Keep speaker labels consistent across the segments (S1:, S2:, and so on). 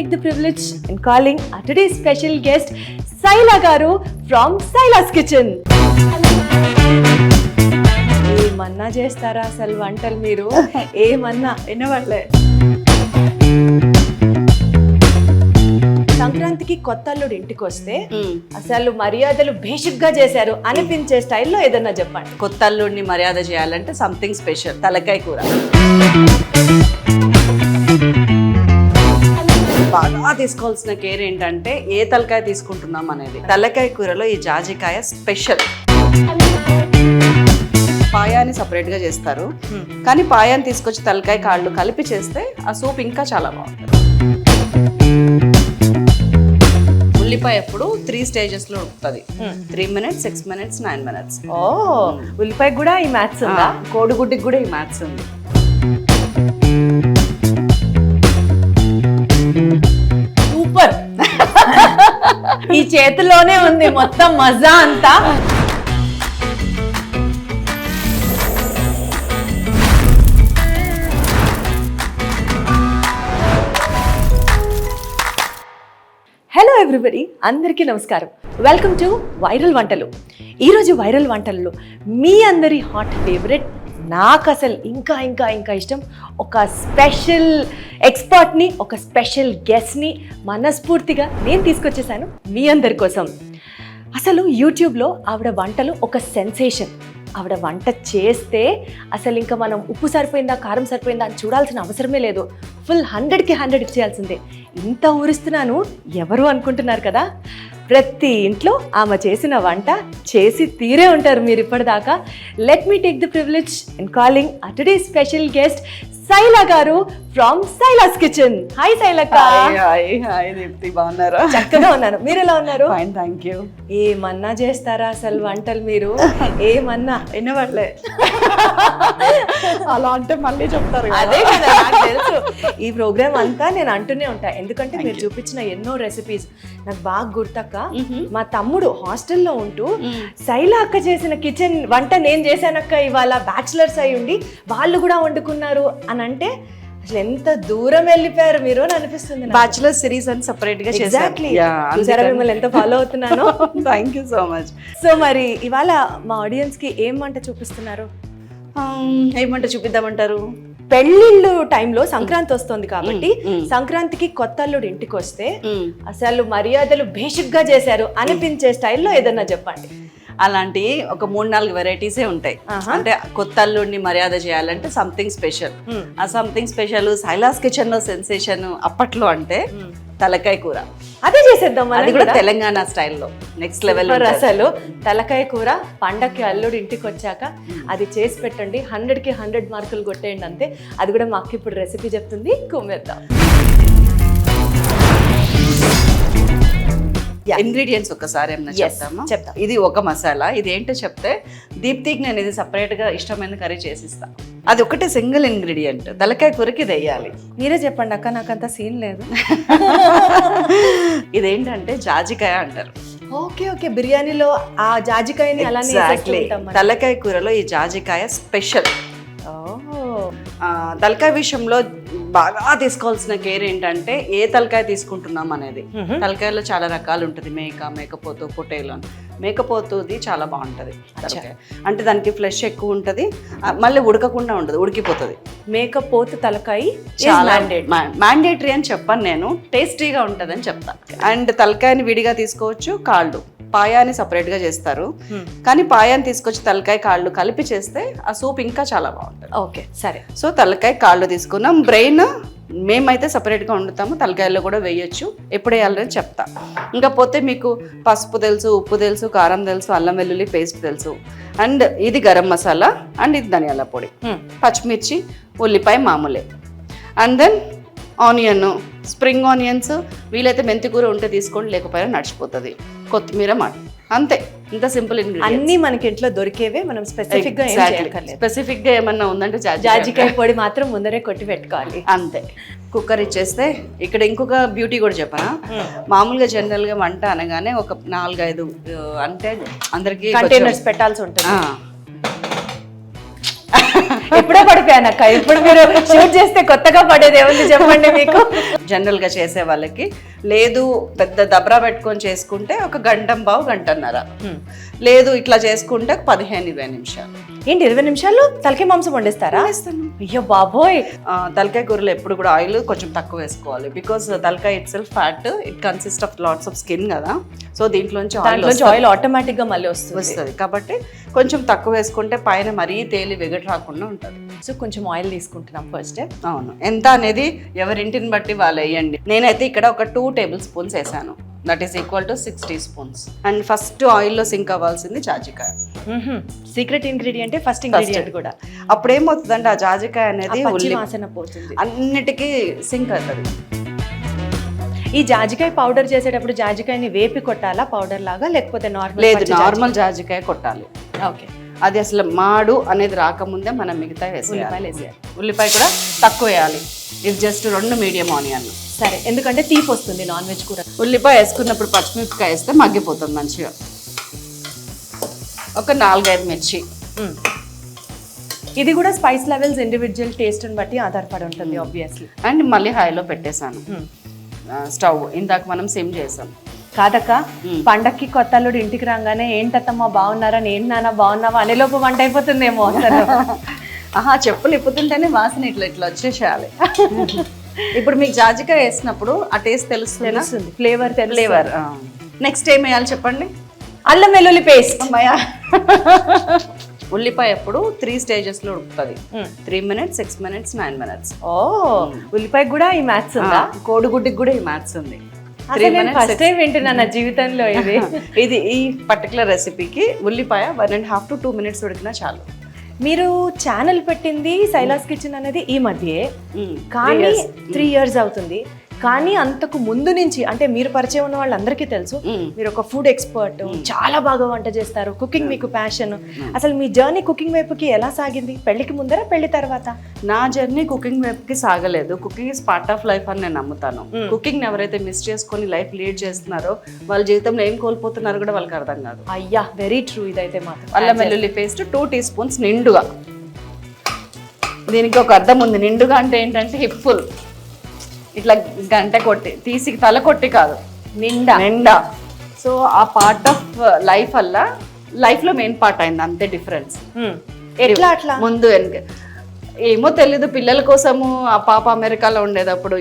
S1: take the privilege in calling our today's special guest, Saila Garu from Saila's Kitchen. ఏమన్నా చేస్తారా అసలు వంటలు మీరు? ఏమన్నా వినవాళ్ళే. సంక్రాంతికి కొత్త అల్లుడు ఇంటికి వస్తే అసలు మర్యాదలు బేసిక్ గా చేశారు అనిపించే స్టైల్లో ఏదన్నా చెప్పండి.
S2: కొత్త అల్లుడిని మర్యాద చేయాలంటే సంథింగ్ స్పెషల్, తలకాయ కూర. బాగా తీసుకోవాల్సిన కేర్ ఏంటంటే ఏ తలకాయ తీసుకుంటున్నాం అనేది. తలకాయ కూరలో ఈ జాజికాయ స్పెషల్. పాయాన్ని సపరేట్గా చేస్తారు, కానీ పాయాన్ని తీసుకొచ్చి తలకాయ కాళ్ళు కలిపి చేస్తే ఆ సూప్ ఇంకా చాలా బాగుంటుంది. ఉల్లిపాయ ఎప్పుడు 3 స్టేజెస్లో ఉడుకుతుంది. 3 minutes, 6 minutes, 9 minutes.
S1: ఓ, ఉల్లిపాయ కూడా ఈ మ్యాథ్స్ ఉందా?
S2: కోడిగుడ్డికి కూడా ఈ మ్యాథ్స్ ఉంది.
S1: సూపర్. ఈ చేతిలోనే ఉంది మొత్తం మజా అంతా. హలో ఎవ్రీబడి, అందరికీ నమస్కారం. వెల్కమ్ టు వైరల్ వంటలు. ఈరోజు వైరల్ వంటలలో మీ అందరి హాట్ ఫేవరెట్, నాకు అసలు ఇంకా ఇంకా ఇంకా ఇష్టం, ఒక స్పెషల్ ఎక్స్పర్ట్ని, ఒక స్పెషల్ గెస్ట్ని మనస్ఫూర్తిగా నేను తీసుకొచ్చేసాను మీ అందరి కోసం. అసలు యూట్యూబ్లో ఆవిడ వంటలు ఒక సెన్సేషన్. ఆవిడ వంట చేస్తే అసలు ఇంకా మనం ఉప్పు సరిపోయిందా కారం సరిపోయిందా అని చూడాల్సిన అవసరమే లేదు. ఫుల్ 100కి 100 ఇచ్చేయాల్సిందే. ఇంత ఊరిస్తున్నాను ఎవరు అనుకుంటున్నారు కదా? ప్రతి ఇంట్లో ఆమె చేసిన వంట చేసి తీరే ఉంటారు మీరు ఇప్పటిదాకా. Let me take the privilege in calling our today's special guest Saila గారు ఫ్రమ్ సైలాస్ కిచెన్. హాయ్ సైలక్క.
S2: హాయ్ దీప్తి, బాగున్నారా?
S1: చక్కగా ఉన్నాను, మీరు ఎలా ఉన్నారు?
S2: Fine, thank you.
S1: ఏమన్నా చేస్తారా అసలు వంటలు మీరు? ఏమన్నా
S2: వినవాళ్ళే. అలా అంటే మళ్ళీ చెప్తారు.
S1: అదే కదా, నాకు తెలుసు. ఈ ప్రోగ్రామ్ అంతా నేను అంటూనే ఉంటా, ఎందుకంటే మీరు చూపించిన ఎన్నో రెసిపీస్ నాకు బాగా గుర్తక్క. మా తమ్ముడు హాస్టల్లో ఉంటూ శైలా అక్క చేసిన కిచెన్ వంట నేను చేశానక్క ఇవాళ, బ్యాచిలర్స్ అయి ఉండి వాళ్ళు కూడా వండుకున్నారు అని అంటే అసలు ఎంత దూరం వెళ్ళిపోయారు మీరు అని అనిపిస్తుంది.
S2: బ్యాచిలర్ సిరీస్ అని సెపరేట్ గా
S1: ఎగ్జాక్ట్లీ, మిమ్మల్ని ఎంత ఫాలో అవుతున్నాను.
S2: Thank you so much.
S1: So మరి ఇవాళ మా ఆడియన్స్ కి ఏం వంట చూపిస్తున్నారు?
S2: ఏమంటే చూపిద్దామంటారు?
S1: పెళ్ళిళ్ళు టైంలో సంక్రాంతి వస్తుంది కాబట్టి సంక్రాంతికి కొత్త అల్లుడు ఇంటికి వస్తే అసలు మర్యాదలు బేసిక్ గా చేశారు అనిపించే స్టైల్లో ఏదన్నా చెప్పండి.
S2: అలాంటి ఒక 3-4 వెరైటీసే ఉంటాయి. అంటే కొత్త అల్లుడిని మర్యాద చేయాలంటే సంథింగ్ స్పెషల్. ఆ సంథింగ్ స్పెషల్ సైలాస్ కిచెన్ లో సెన్సేషన్ అప్పట్లో అంటే తలకాయ కూర.
S1: అదే చేసేద్దాం,
S2: అది కూడా తెలంగాణ స్టైల్లో నెక్స్ట్ లెవెల్.
S1: అసలు తలకాయ కూర పండక్కి అల్లుడు ఇంటికి వచ్చాక అది చేసి పెట్టండి, 100కి 100 మార్కులు కొట్టేయండి అంతే. అది కూడా మాకు ఇప్పుడు రెసిపీ చెప్తుంది, కుమ్మేద్దాం.
S2: ఇంగ్రీడియంట్స్ ఒక్కసారి ఏమన్నా చెప్తామా?
S1: చెప్తాం.
S2: ఇది ఒక మసాలా. ఇది ఏంటో చెప్తే దీప్తికి నేను ఇది సపరేట్ గా ఇష్టమైన కర్రీ చేసిస్తా. అది ఒకటే సింగిల్ ఇంగ్రీడియంట్, తలకాయ కూరకి ఇది వేయాలి.
S1: మీరే చెప్పండి అక్క, నాకు అంత సీన్ లేదు.
S2: ఇదేంటంటే జాజికాయ అంటారు.
S1: ఓకే ఓకే, బిర్యానీలో ఆ జాజికాయని అలానే
S2: తలకాయ కూరలో ఈ జాజికాయ స్పెషల్. తలకాయ విషయంలో బాగా తీసుకోవాల్సిన కేర్ ఏంటంటే ఏ తలకాయ తీసుకుంటున్నాం అనేది. తలకాయలో చాలా రకాలు ఉంటుంది, మేకపోతు, పొటేలు. మేకపోతుది చాలా బాగుంటుంది తలకాయ, అంటే దానికి ఫ్లెష్ ఎక్కువ ఉంటుంది, మళ్ళీ ఉడకకుండా ఉంటుంది, ఉడికిపోతుంది.
S1: మేకపోతు తలకాయ
S2: చాలా మ్యాండేటరీ అని చెప్పాను నేను, టేస్టీగా ఉంటుంది అని చెప్తాను. అండ్ తలకాయని విడిగా తీసుకోవచ్చు, కాళ్ళు పాయాన్ని సపరేట్గా చేస్తారు, కానీ పాయాన్ని తీసుకొచ్చి తలకాయ కాళ్ళు కలిపి చేస్తే ఆ సూప్ ఇంకా చాలా బాగుంటుంది.
S1: ఓకే సరే.
S2: సో తలకాయ కాళ్ళు తీసుకున్నాం. బ్రెయిన్ మేమైతే సపరేట్గా వండుతాము, తలకాయల్లో కూడా వేయొచ్చు, ఎప్పుడు వేయాలని చెప్తా. ఇంకా పోతే మీకు పసుపు తెలుసు, ఉప్పు తెలుసు, కారం తెలుసు, అల్లం వెల్లుల్లి పేస్ట్ తెలుసు, అండ్ ఇది గరం మసాలా, అండ్ ఇది ధనియాల పొడి, పచ్చిమిర్చి, ఉల్లిపాయ మామూలే, and then onion, spring onions, వీలైతే మెంతి కూర ఉంటే తీసుకోండి, లేకపోయినా నడిచిపోతుంది, కొత్తిమీర, అంతే. ఇంత సింపుల్ ఇంగ్రీడియంట్స్
S1: అన్ని మనకి ఇంట్లో దొరికేవే, మనం స్పెసిఫిక్ గా
S2: స్పెసిఫిక్ గా ఏమన్నా ఉందంటే
S1: జాజికాయ పొడి మాత్రం ముందరే కొట్టి పెట్టుకోవాలి,
S2: అంతే. కుక్కర్ ఇచ్చేస్తే ఇక్కడ ఇంకొక బ్యూటీ కూడా చెప్పనా, మామూలుగా జనరల్ గా వంట అనగానే ఒక 4-5 అంటే అందరికి
S1: కంటైనర్స్ పెట్టాల్సి ఉంటుంది. ఎప్పుడో పడిపోయాను అక్క. ఇప్పుడు మీరు షూట్ చేస్తే కొత్తగా పడేది ఏముంది చెప్పండి మీకు.
S2: జనరల్ గా చేసే వాళ్ళకి లేదు పెద్ద దబ్రా పెట్టుకొని చేసుకుంటే ఒక గంటన్నర, లేదు ఇట్లా చేసుకుంటే 15-20 నిమిషాలు.
S1: ఏంటి 20 నిమిషాల్లో తలకాయ మాంసం వండిస్తారా? అయ్యో బాబోయ్.
S2: తలకాయ కూరలో ఎప్పుడు కూడా ఆయిల్ కొంచెం తక్కువ వేసుకోవాలి. బికాస్ తలకాయ it self fat, it consist of lots of skin కదా. సో దీంట్లోంచి
S1: ఆయిల్ ఆటోమేటిక్ గా మళ్ళీ వస్తుంది
S2: కాబట్టి కొంచెం తక్కువ వేసుకుంటే పైన మరీ తేలి వెగట్ రాకుండా ఉంటుంది.
S1: సో కొంచెం ఆయిల్ తీసుకుంటున్నాం ఫస్ట్.
S2: అవును, ఎంత అనేది ఎవరింటిని బట్టి వాళ్ళు వేయండి. నేనైతే ఇక్కడ ఒక 2 టేబుల్ స్పూన్స్ వేసాను. That is equal to 6 teaspoons. And first ఆయిల్లో సింక్ అవ్వాల్సింది జాజికాయ.
S1: సీక్రెట్ ఇంగ్రీడియంట్, ఫస్ట్ ఇంగ్రీడియంట్ కూడా.
S2: అప్పుడు ఏమవుతుందంటే ఆ జాజికాయ అనేది
S1: వాసన పోతుంది,
S2: అన్నిటికీ సింక్ అవుతుంది.
S1: ఈ జాజికాయ పౌడర్ చేసేటప్పుడు జాజికాయని వేపి కొట్టాలా పౌడర్ లాగా, లేకపోతే నార్మల్?
S2: లేదు, నార్మల్ జాజికాయ కొట్టాలి.
S1: ఓకే.
S2: అది అసలు మాడు అనేది రాకముందే మనం మిగతా
S1: ఉల్లిపాయలు
S2: వేసేయాలి. ఉల్లిపాయ కూడా తక్కువ వేయాలి. ఇది జస్ట్ 2 మీడియం ఆనియన్.
S1: సరే, ఎందుకంటే తీపి వస్తుంది నాన్ వెజ్ కూర.
S2: ఉల్లిపాయ వేసుకున్నప్పుడు పచ్చిమిరపకాయ వేస్తే మగ్గిపోతుంది మంచిగా. ఒక 4-5 మిర్చి.
S1: ఇది కూడా స్పైస్ లెవెల్స్ ఇండివిజువల్ టేస్ట్ని బట్టి ఆధారపడి ఉంటుంది ఆబ్వియస్లీ.
S2: అండ్ మళ్ళీ హైలో పెట్టేశాను స్టవ్. ఇందాక మనం సిమ్ చేసాం
S1: కాదక్క. పండక్కి కొత్త అల్లుడు ఇంటికి రాగానే ఏంటత్తమ్మా బాగున్నారా, ఏంటి నాన్న బాగున్నావా అనేలోపు వంట అయిపోతుందేమో అసలు.
S2: ఆహా, చెప్పులు ఇప్పుతుంటేనే వాసన ఇట్లా వచ్చేసేయాలి. ఇప్పుడు మీకు జాజికాయ వేసినప్పుడు ఆ టేస్ట్ తెలుస్తుంది,
S1: ఫ్లేవర్.
S2: నెక్స్ట్ ఏం వేయాలి చెప్పండి?
S1: అల్లం వెల్లుల్లి పేస్ట్.
S2: అమ్మాయ, ఉల్లిపాయ ఎప్పుడు 3 stages లో ఉడుకుతుంది. 3 minutes, 6 minutes, 9 minutes.
S1: ఓ, ఉల్లిపాయ కూడా ఈ మ్యాథ్స్ ఉందా?
S2: కోడిగుడ్డికి కూడా ఈ మ్యాథ్స్ ఉంది.
S1: ఫస్ట్ టైం వింటున్నా నా జీవితంలో ఇది.
S2: ఇది ఈ పర్టికులర్ రెసిపీకి ఉల్లిపాయ 1.5 to 2 minutes ఉడికినా చాలు.
S1: మీరు ఛానల్ పెట్టింది సైలాస్ కిచెన్ అనేది ఈ మధ్యే, కానీ 3 years అవుతుంది. కానీ అంతకు ముందు నుంచి అంటే మీరు పరిచయం ఉన్న వాళ్ళందరికీ తెలుసు మీరు ఒక ఫుడ్ ఎక్స్పర్ట్, చాలా బాగా వంట చేస్తారు, కుకింగ్ మీకు ప్యాషన్. అసలు మీ జర్నీ కుకింగ్ వైపుకి ఎలా సాగింది? పెళ్లికి ముందర, పెళ్లి తర్వాత?
S2: నా జర్నీ కుకింగ్ వైపుకి సాగలేదు. Cooking is part of life అని నేను నమ్ముతాను. కుకింగ్ ఎవరైతే మిస్ చేసుకొని లైఫ్ లీడ్ చేస్తున్నారో వాళ్ళ జీవితంలో ఏం కోల్పోతున్నారో కూడా వాళ్ళకి అర్థం కాదు.
S1: అయ్యా, వెరీ ట్రూ. ఇదైతే మాత్రం.
S2: అల్లం వెల్లుల్లి పేస్ట్ 2 teaspoons నిండుగా. దీనికి ఒక అర్థం ఉంది. నిండుగా అంటే ఏంటంటే హిప్ఫుల్, ఇట్లా గంట కొట్టి తీసి తల కొట్టి కాదు, నిండా. సో ఆ పార్ట్ ఆఫ్ లైఫ్ వల్ల లైఫ్ లో మెయిన్ పార్ట్ అయింది, అంతే డిఫరెన్స్.
S1: ఎట్లా అట్లా?
S2: ముందు ఏమో తెలీదు. పిల్లల కోసము ఆ పాప అమెరికాలో ఉండేది, అప్పుడు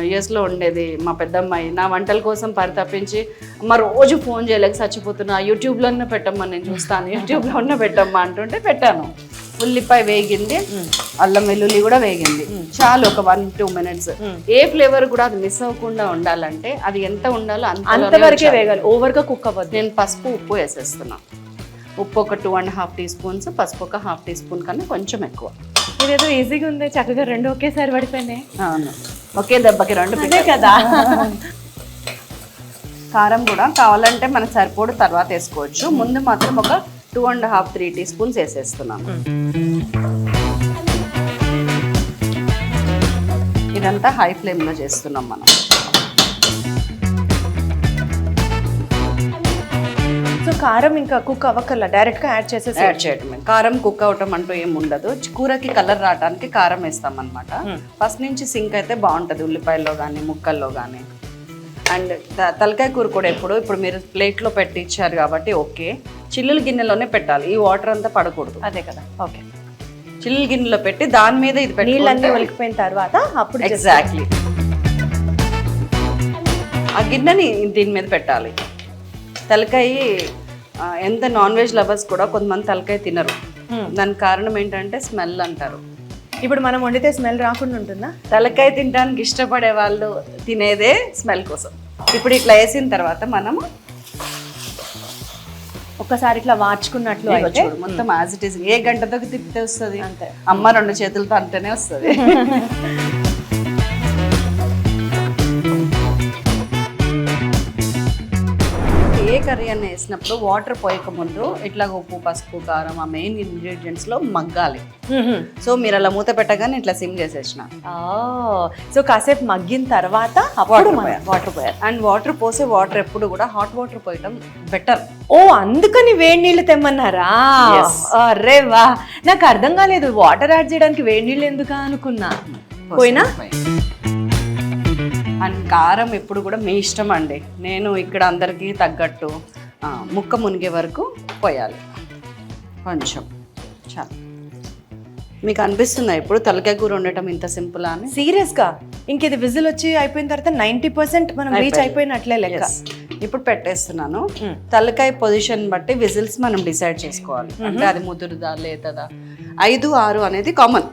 S2: US లో ఉండేది మా పెద్దమ్మాయి. నా వంటల కోసం పరితపించి అమ్మ రోజు ఫోన్ చేయలేక చచ్చిపోతున్నా, యూట్యూబ్లోనే పెట్టమ్మా, నేను చూస్తాను, యూట్యూబ్లోనే పెట్టమ్మా అంటుంటే పెట్టాను. ఉల్లిపాయ వేగింది, అల్లం వెల్లుల్లి కూడా వేగింది. చాలు, ఒక 1-2 minutes. ఏ ఫ్లేవర్ కూడా అది మిస్ అవ్వకుండా ఉండాలంటే అది ఎంత ఉండాలో
S1: అంతవరకే వేగాలి, ఓవర్గా కుక్ అవ్వద్దు.
S2: నేను పసుపు, ఉప్పు వేసేస్తున్నా. ఉప్పు ఒక 2.5 teaspoons, పసుపు ఒక 1/2 teaspoon కన్నా కొంచెం ఎక్కువ.
S1: ఇదేదో ఈజీగా ఉంది, చక్కగా 2 ఒకేసారి పడిపోయినాయి.
S2: అవును, ఒకే దెబ్బకి 2
S1: కదా.
S2: కారం కూడా కావాలంటే మనకు సరిపోడు తర్వాత వేసుకోవచ్చు. ముందు మాత్రం ఒక 2.5-3 teaspoons వేసేస్తున్నాను. ఇదంతా హై ఫ్లేమ్లో చేస్తున్నాం మనం.
S1: సో కారం ఇంకా కుక్ అవ్వకల్లా, డైరెక్ట్గా యాడ్
S2: చేయటమే. కారం కుక్ అవటం అంటూ ఏమి ఉండదు. కూరకి కలర్ రావడానికి కారం వేస్తాం అనమాట. ఫస్ట్ నుంచి సింక్ అయితే బాగుంటుంది ఉల్లిపాయల్లో కానీ ముక్కల్లో కానీ. అండ్ తలకాయ కూర కూడా ఇప్పుడు మీరు ప్లేట్లో పెట్టి ఇచ్చారు కాబట్టి ఓకే, చిల్లుల గిన్నెలోనే పెట్టాలి. ఈ వాటర్ అంతా పడకూడదు.
S1: అదే కదా, ఓకే.
S2: చిల్లుల గిన్నెలో పెట్టి దాని మీద ఇది
S1: నీళ్ళన్నీ ఒలికిపోయిన తర్వాత అప్పుడు
S2: ఎగ్జాక్ట్లీ ఆ గిన్నెని దీని మీద పెట్టాలి. తలకాయ ఎంత నాన్ వెజ్ లవర్స్ కూడా కొంతమంది తలకాయ తినరు. దానికి కారణం ఏంటంటే స్మెల్ అంటారు.
S1: ఇప్పుడు మనం వండితే స్మెల్ రాకుండా ఉంటుందా?
S2: తలకాయ తినడానికి ఇష్టపడే వాళ్ళు తినేదే స్మెల్ కోసం. ఇప్పుడు ఇట్లా వేసిన తర్వాత మనము
S1: ఒకసారి ఇట్లా మార్చుకున్నట్లు అయితే
S2: మొత్తం యాజ్ ఇట్ ఈస్. ఏ గంటతో తిప్పితే వస్తుంది అంతే. అమ్మ 2 చేతులతో అంటేనే వస్తుంది. ఏ కర్రీ అని వేసినప్పుడు వాటర్ పోయక ముందు ఇట్లా ఉప్పు పసుపు కారం ఆ మెయిన్ ఇంగ్రీడియంట్స్లో మగ్గాలి. సో మీరు అలా మూత పెట్టగానే ఇట్లా సిమ్ చేసేసిన.
S1: సో కాసేపు మగ్గిన తర్వాత వాటర్ పోయాలి.
S2: అండ్ వాటర్ పోసే వాటర్ ఎప్పుడు కూడా హాట్ వాటర్ పోయటం బెటర్.
S1: ఓ అందుకని వేడి నీళ్ళు తెమ్మన్నారా? అరే వా, నాకు అర్థం కాలేదు వాటర్ యాడ్ చేయడానికి వేడి నీళ్ళు ఎందుకు అనుకున్నా. పోయినా
S2: అండ్ కారం ఎప్పుడు కూడా మీ ఇష్టం అండి. నేను ఇక్కడ అందరికీ తగ్గట్టు ముక్క మునిగే వరకు పోయాలి కొంచెం. చాలా మీకు అనిపిస్తుందా ఇప్పుడు తలకాయ కూర ఉండటం ఇంత సింపుల్ అని?
S1: సీరియస్ గా ఇంక ఇది విజిల్ వచ్చి అయిపోయిన తర్వాత 90% మనం రీచ్ అయిపోయినట్లే లెక్క.
S2: ఇప్పుడు పెట్టేస్తున్నాను. తలకాయ పొజిషన్ బట్టి విజిల్స్ మనం డిసైడ్ చేసుకోవాలి. అంటే అది ముదురుదా లేతదా. 5, 6 అనేది కామన్.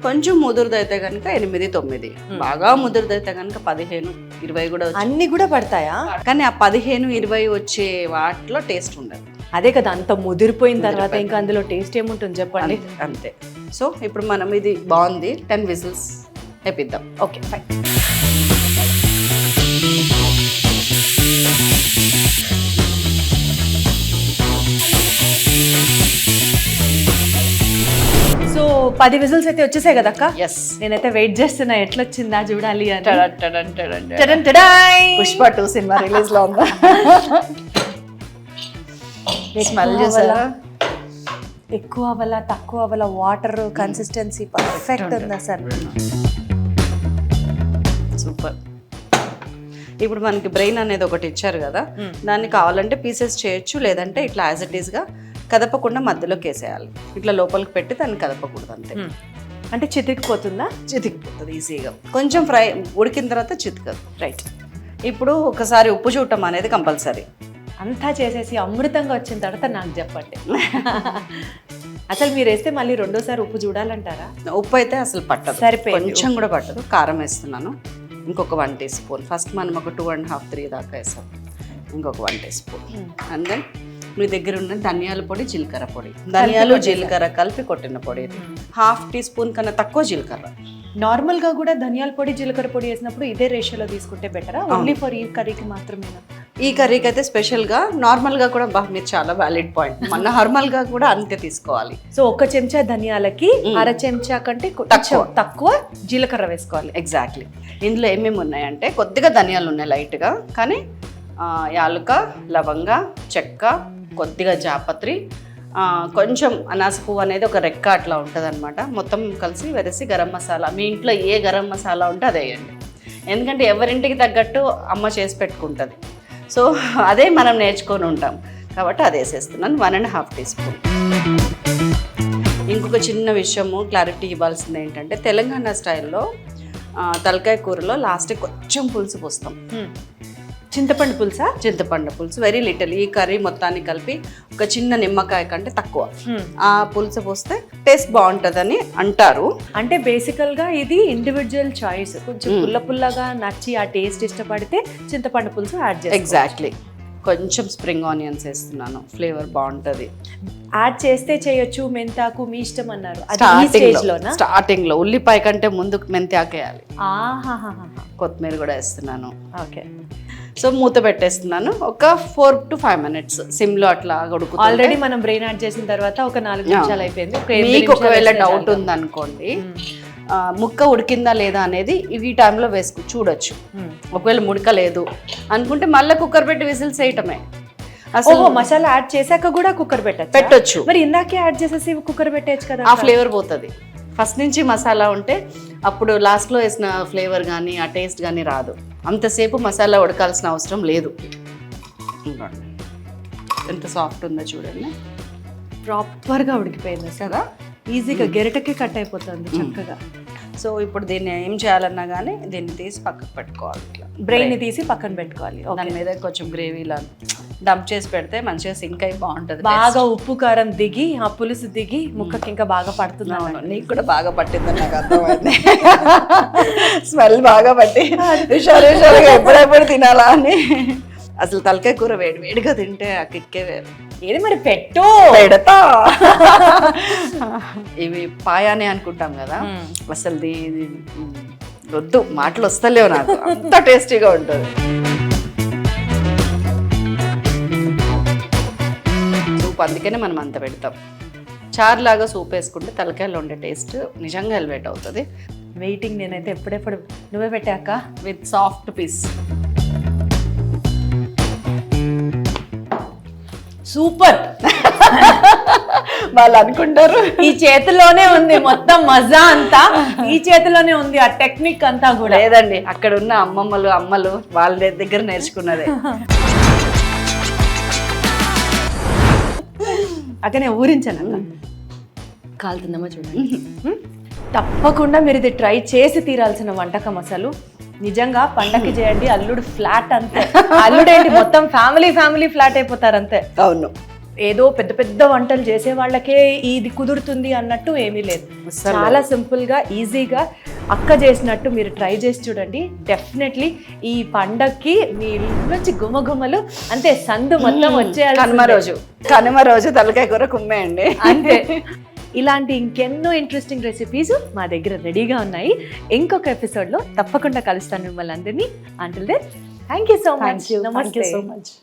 S2: కొంచెం ముదురుదైతే కనుక 8, 9, బాగా ముదురుదైతే కనుక 15, 20 కూడా.
S1: అన్ని కూడా పడతాయా?
S2: కానీ ఆ 15, 20 వచ్చే వాటిలో టేస్ట్ ఉండదు.
S1: అదే కదా, అంత ముదిరిపోయిన తర్వాత ఇంకా అందులో టేస్ట్ ఏముంటుంది చెప్పండి.
S2: అంతే. సో ఇప్పుడు మనం ఇది బాగుంది, 10 విజిల్స్ వేపిద్దాం.
S1: Okay fine. సో 10 విజిల్స్ అయితే వచ్చేసాయి కదా అక్క?
S2: ఎస్.
S1: నేనైతే వెయిట్ చేస్తున్నా ఎట్లొచ్చిందా చూడాలి అని.
S2: పుష్ప 2 సినిమా రిలీజ్ లో ఉందా? స్మెల్ చేసారా?
S1: ఎక్కువ అవ్వాలా తక్కువ అవ్వాలా, వాటర్ కన్సిస్టెన్సీ పర్ఫెక్ట్ ఉందా సార్?
S2: సూపర్. ఇప్పుడు మనకి బ్రెయిన్ అనేది ఒకటి ఇచ్చారు కదా, దాన్ని కావాలంటే పీసెస్ చేయొచ్చు, లేదంటే ఇట్లా యాజ్ ఇట్ ఈస్గా కదపకుండా మధ్యలోకి వేసేయాలి. ఇట్లా లోపలికి పెట్టి దాన్ని కదపకూడదు అంతే.
S1: అంటే చితికిపోతుందా?
S2: చితికిపోతుంది ఈజీగా. కొంచెం ఫ్రై ఉడికిన తర్వాత చితికదు.
S1: రైట్.
S2: ఇప్పుడు ఒకసారి ఉప్పు చూడటం అనేది కంపల్సరీ.
S1: అంతా చేసేసి అమృతంగా వచ్చిన తర్వాత నాకు చెప్పండి. అసలు మీరు వేస్తే మళ్ళీ రెండోసారి ఉప్పు చూడాలంటారా?
S2: ఉప్పు అయితే అసలు పట్టదు,
S1: సరిపోయింది.
S2: కొంచెం కూడా పట్టదు. కారం వేస్తున్నాను ఇంకొక 1 టీ స్పూన్. ఫస్ట్ మనం ఒక 2.5, 3 దాకా వేసాం. ఇంకొక 1 టీ స్పూన్. అండ్ దెన్ మీ దగ్గర ఉన్న ధనియాల పొడి, జీలకర్ర పొడి, ధనియాలు జీలకర్ర కలిపి కొట్టిన పొడి. 1/2 టీ స్పూన్ కన్నా తక్కువ జీలకర్ర.
S1: నార్మల్గా కూడా ధనియాల పొడి జీలకర్ర పొడి వేసినప్పుడు ఇదే రేషియోలో తీసుకుంటే బెటరా? ఓన్లీ ఫర్ ఈ కర్రీకి మాత్రమేనా?
S2: ఈ కర్రీకి అయితే స్పెషల్గా, నార్మల్గా కూడా మీరు చాలా వ్యాలిడ్ పాయింట్, మన నార్మల్గా కూడా అంతే తీసుకోవాలి.
S1: సో 1 చెంచా ధనియాలకి 1/2 చెంచా కంటే తక్కువ జీలకర్ర వేసుకోవాలి.
S2: ఎగ్జాక్ట్లీ. ఇందులో ఏమేమి ఉన్నాయంటే కొద్దిగా ధనియాలు ఉన్నాయి లైట్గా, కానీ యాలుక, లవంగ, చెక్క, కొద్దిగా జాపత్రి, కొంచెం అనాస పువ్వు అనేది ఒక రెక్క అట్లా ఉంటుంది అనమాట. మొత్తం కలిసి వేరేసి గరం మసాలా. మీ ఇంట్లో ఏ గరం మసాలా ఉంటే అదే వేయండి. ఎందుకంటే ఎవరింటికి తగ్గట్టు అమ్మ చేసి పెట్టుకుంటుంది. సో అదే మనం నేర్చుకొని ఉంటాం కాబట్టి అది వేసేస్తున్నాను. 1.5 టీ స్పూన్. ఇంకొక చిన్న విషయము క్లారిటీ ఇవ్వాల్సింది ఏంటంటే, తెలంగాణ స్టైల్లో తలకాయ కూరలో లాస్ట్ కొంచెం పులుసు పోస్తాం.
S1: చింతపండు పులుసా?
S2: చింతపండు పులుసు వెరీ లిటిల్. ఈ కర్రీ మొత్తాన్ని కలిపి ఒక చిన్న నిమ్మకాయ కంటే తక్కువ ఆ పులుసు పోస్తే టేస్ట్ బాగుంటుందని అంటారు.
S1: అంటే బేసికల్ గా ఇది ఇండివిజువల్ చాయిస్. కొంచెం పుల్ల పుల్లగా నచ్చి ఆ టేస్ట్ ఇష్టపడితే చింతపండు పులుసు యాడ్ చేస్తాం.
S2: ఎగ్జాక్ట్లీ. కొంచెం స్ప్రింగ్ ఆనియన్స్ వేస్తున్నాను, ఫ్లేవర్ బాగుంటుంది.
S1: యాడ్ చేస్తే చేయొచ్చు, మెంతాకు మీ ఇష్టం అన్నారు.
S2: స్టార్టింగ్ లో ఉల్లిపాయ కంటే ముందు మెంతాకు వేయాలి. కొత్తిమీర కూడా వేస్తున్నాను.
S1: ఓకే.
S2: సో మూత పెట్టేస్తున్నాను. ఒక 4 to 5 minutes సిమ్లో అట్లా ఉడుకుతుంది.
S1: ఆల్రెడీ మనం బ్రెయిన్ యాడ్ చేసిన తర్వాత ఒక 4 నిమిషాలు అయిపోయింది.
S2: మీకు ఒకవేళ డౌట్ ఉందనుకోండి, ముక్క ఉడికిందా లేదా అనేది ఈ టైంలో చూడొచ్చు. ఒకవేళ ఉడకలేదు అనుకుంటే మళ్ళీ కుక్కర్ పెట్టి విజిల్స్ వేయటమే.
S1: అసలు మసాలా యాడ్ చేశాక కూడా కుక్కర్ పెట్టొచ్చు. మరి ఇందాకే యాడ్ చేసేసి కుక్కర్ పెట్టేయచ్చు కదా.
S2: ఆ ఫ్లేవర్ పోతుంది. ఫస్ట్ నుంచి మసాలా ఉంటే అప్పుడు లాస్ట్లో వేసిన ఫ్లేవర్ కానీ ఆ టేస్ట్ కానీ రాదు. అంతసేపు మసాలా ఉడకాల్సిన అవసరం లేదు. ఎంత సాఫ్ట్ ఉందో చూడండి.
S1: ప్రాపర్గా ఉడికిపోయింది కదా. ఈజీగా గెరిటకే కట్ అయిపోతుంది చక్కగా.
S2: సో ఇప్పుడు దీన్ని ఏం చేయాలన్నా కానీ దీన్ని తీసి పక్కకు పెట్టుకోవాలి. ఇట్లా
S1: బ్రెయిన్ తీసి పక్కన పెట్టుకోవాలి.
S2: దాని మీద కొంచెం గ్రేవీలా డంప్ చేసి పెడితే మంచిగా సింక్ అయి బాగుంటుంది.
S1: బాగా ఉప్పు కారం దిగి ఆ పులుసు దిగి ముక్కకి ఇంకా బాగా పడుతుంది.
S2: నీకు కూడా బాగా పట్టిందని నాకు అర్థమైంది. స్మెల్ బాగా పట్టి ఎప్పుడెప్పుడు తినాలా అని. అసలు తలకాయ కూర వేడిగా తింటే ఆ కిక్కే వేరు.
S1: ఏది మరి పెడతా.
S2: ఇవి పాయానే అనుకుంటాం కదా, అసలు వద్దు, మాటలు వస్తలేవు నాకు. అంత టేస్టీగా ఉంటుంది. సూప్, అందుకనే మనం అంత పెడతాం. చారులాగా సూప్ వేసుకుంటే తలకాయలో ఉండే టేస్ట్ నిజంగా ఎలివేట్ అవుతుంది.
S1: వెయిటింగ్ నేనైతే ఎప్పుడెప్పుడు. నువ్వే పెట్టాక
S2: విత్ సాఫ్ట్ పీస్.
S1: సూపర్.
S2: వాళ్ళు అనుకుంటారు
S1: ఈ చేతిలోనే ఉంది మొత్తం మజా అంతా, ఈ చేతిలోనే ఉంది ఆ టెక్నిక్ అంతా కూడా.
S2: లేదండి, అక్కడ ఉన్న అమ్మలు వాళ్ళ దగ్గర నేర్చుకున్నదే.
S1: అక్కనే ఊరించాను అక్క. కాలుతుందమ్మా చూడండి. తప్పకుండా మీరు ఇది ట్రై చేసి తీరాల్సిన వంటకం. అసలు నిజంగా పండగకి చేయండి. అల్లుడు ఫ్లాట్ అంతే. అల్లుడేంటి మొత్తం ఫ్యామిలీ ఫ్లాట్ అయిపోతారు అంతే.
S2: అవును,
S1: ఏదో పెద్ద పెద్ద వంటలు చేసే వాళ్ళకే ఇది కుదురుతుంది అన్నట్టు ఏమీ లేదు. చాలా సింపుల్ గా ఈజీగా అక్క చేసినట్టు మీరు ట్రై చేసి చూడండి. డెఫినెట్లీ ఈ పండక్కి మీ ఇల్లు నుంచి గుమగుమలు అంతే, సందు మొత్తం వచ్చేయాలి.
S2: కనుమ రోజు తలకాయ కూర కుమ్మేయండి
S1: అంతే. ఇలాంటి ఇంకెన్నో ఇంట్రెస్టింగ్ రెసిపీస్ మా దగ్గర రెడీగా ఉన్నాయి. ఇంకొక ఎపిసోడ్లో తప్పకుండా కలుస్తాను మిమ్మల్ని అందరినీ. Until then thank you so much.
S2: నమస్తే.